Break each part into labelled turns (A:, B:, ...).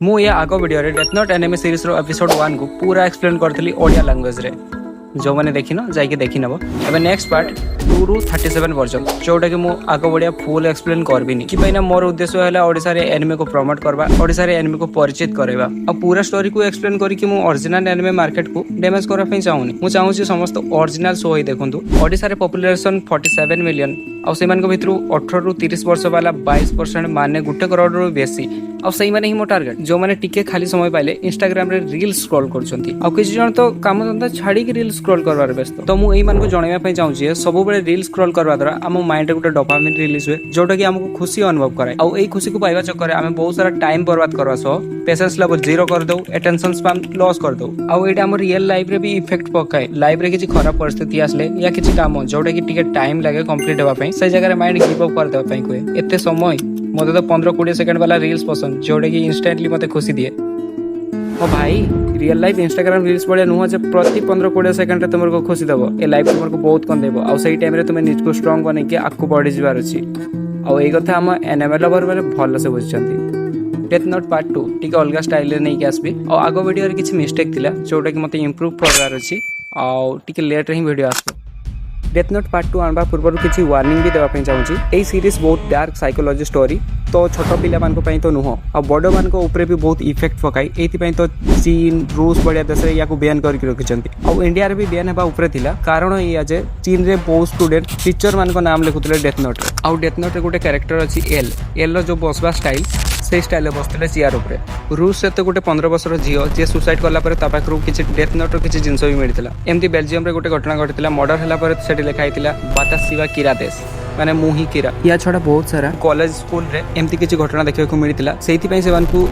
A: मु ये आग वीडियो रे डेथ नोट एनिमे सीरीज रो एपिसोड 1 को पूरा एक्सप्लेन करथली ओडिया लैंग्वेज रे। जो मैंने देखी न जाइए देखी नब। एबे नेक्स्ट पार्ट 2 रू 37 वर्जन जोटा कि मु आग बढ़िया फुल एक्सप्लेन करबिनी कि ना मोर उद्देश्य है ओडिशा रे एनिमे को प्रमोट करबा, ओडिशा रे एनिमे को परिचित करबा और पूरा स्टोरी को एक्सप्लेन करी कि मु ओरिजिनल एनिमे मार्केट को डैमेज करा पई चाहूनी। मु चाहूँ समस्त ओरिजिनल शो ही देखंतु। ओडिशा रे पॉपुलेशन 47 मिलियन और से भितर 18 रू 30 वर्ष वाला 22% माने 1 करोड़ रू बेसी और सही माने ही मो टार्गेट जो माने टिके खाली समय पाइले इंस्टाग्राम रे रील स्क्रॉल करछंती और किछि जण तो काम धंदा छाड़ी के रील स्क्रॉल करबार व्यस्त। तो मु एई मान को जणाइबा पई चाहूँ जे सब बेले रील स्क्रॉल करबा द्वारा हम माइंड रे गुटे डोपामिन रिलीज हुए जोटा कि हमको खुशी अनुभव कराए और एई खुशी को पाइबा चक्कर रे हमें बहुत सारा टाइम बर्बाद करबा सो पेशेंस लेवल जीरो कर दो, अटेंशन स्पैन लॉस कर दो और एटा हमर रियल लाइफ रे भी इफेक्ट पकाए। लाइफ रे किछि खराब परिस्थिति आसले या किछि काम जोटा कि टिके टाइम लागे कंप्लीट हेबा पई से जगह रे माइंड गिव अप कर देबा पई कोए एते समय मते तो 15-20 सेकंड वाला रील्स पसंद जोटा कि इंस्टेंटली मते खुशी दिए। ओ भाई रियल लाइफ इंस्टाग्राम रील्स बड़े नुह जे प्रति 15-20 सेकंड रे तुमको खुशी देबो। ए लाइफ तुमको बहुत कन देबो और सही टाइम रे तुमे निज को स्ट्रांग बने के आकु बढ़ी जबार अछि और एई कथा हम एनिमे लवर माने भलो से बुझचंती। डेथ नोट पार्ट 2 टिके अलगा स्टाइल रे नै के आसबी और आगो वीडियो रे किछि मिस्टेक थिला जोटा कि मते इंप्रूव करबार अछि और टिके लेट रे ही वीडियो आसबो। डेथ नोट पार्ट 2 आनबा पूर्व किसी वार्निंग भी देवा चाहूँगी। यही सीरीज बहुत डार्क साइकोलॉजी स्टोरी तो छोट पिला मान तो नुह और बड़ मान ऊपर भी बहुत इफेक्ट पकाई। ये तो चीन रूस बढ़िया देश या बैन करके रखिंट और इंडिया रे भी बैन होगा ऊपर थिला कारण ये जे चीन रे बहुत स्टूडेंट टीचर मान नाम लिखुले डेथ नोट रे और डेथ नोट रे गोटे कैरेक्टर अच्छी एल जो बसवा स्टाइल से स्टाइल बसते चेयर उपर। रूस से तो गोटे 15 वर्षर झील जी सुसाइड कला पाखु किसी डेथ नोट किसी जिनस भी मिलता। एमती बेलजियम रे गोटे घटना घटी मर्डर है से लिखाई वातासिवा किरा देश माने मुही किरा या छड़ा बहुत सारा कॉलेज स्कूल रे एमती किसी घटना देखा को मिलता से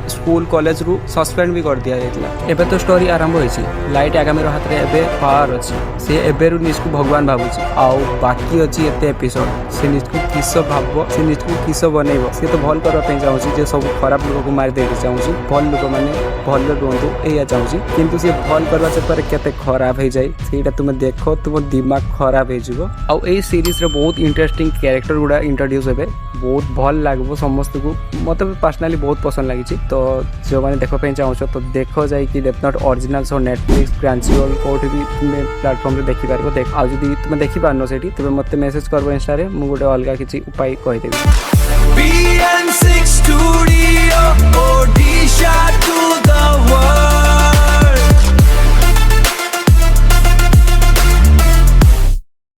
A: स्कूल कॉलेज रु सस्पेंड भी कर दिया जायतिला। एबे तो स्टोरी आरंभ होइछि। लाइट आगामी हाथ रे एबे पावर अछि से एबे रु निज को भगवान भाबुछि और बाकी अछि एते एपिसोड से निज को किस भाबो से निज को किस बनेबो से तो भल करबा पई चाहूछि जे सब खराब लोग को मार देके चाहूछि भल लोग माने भल रुहंतु एया चाहूछि किंतु से भल करबा चक्कर केते खराब हो जाय सेटा तुम देखो तुम दिमाग खराब हो जिवो और ए सीरीज रे बहुत इंटरेस्टिंग कैरेक्टर गुड़ा इंट्रोड्यूस हे बहुत भल लागबो समस्त को मते पर्सनली बहुत पसंद लागी। तो जो माने देखो पे चाहो तो देखो जाई कि डेथ नोट ओरिजिनल सो नेटफ्लिक्स क्रंचीरोल कोठी भी तुम प्लेटफॉर्म रे देखि पारबो। देख आ जदी तुम देखि पारनो सेठी तबे मते मेसेज करबो इंस्टा रे मु गोटे अलगा किछि उपाय कहि देबी। BN6 Studio Odisha to the world।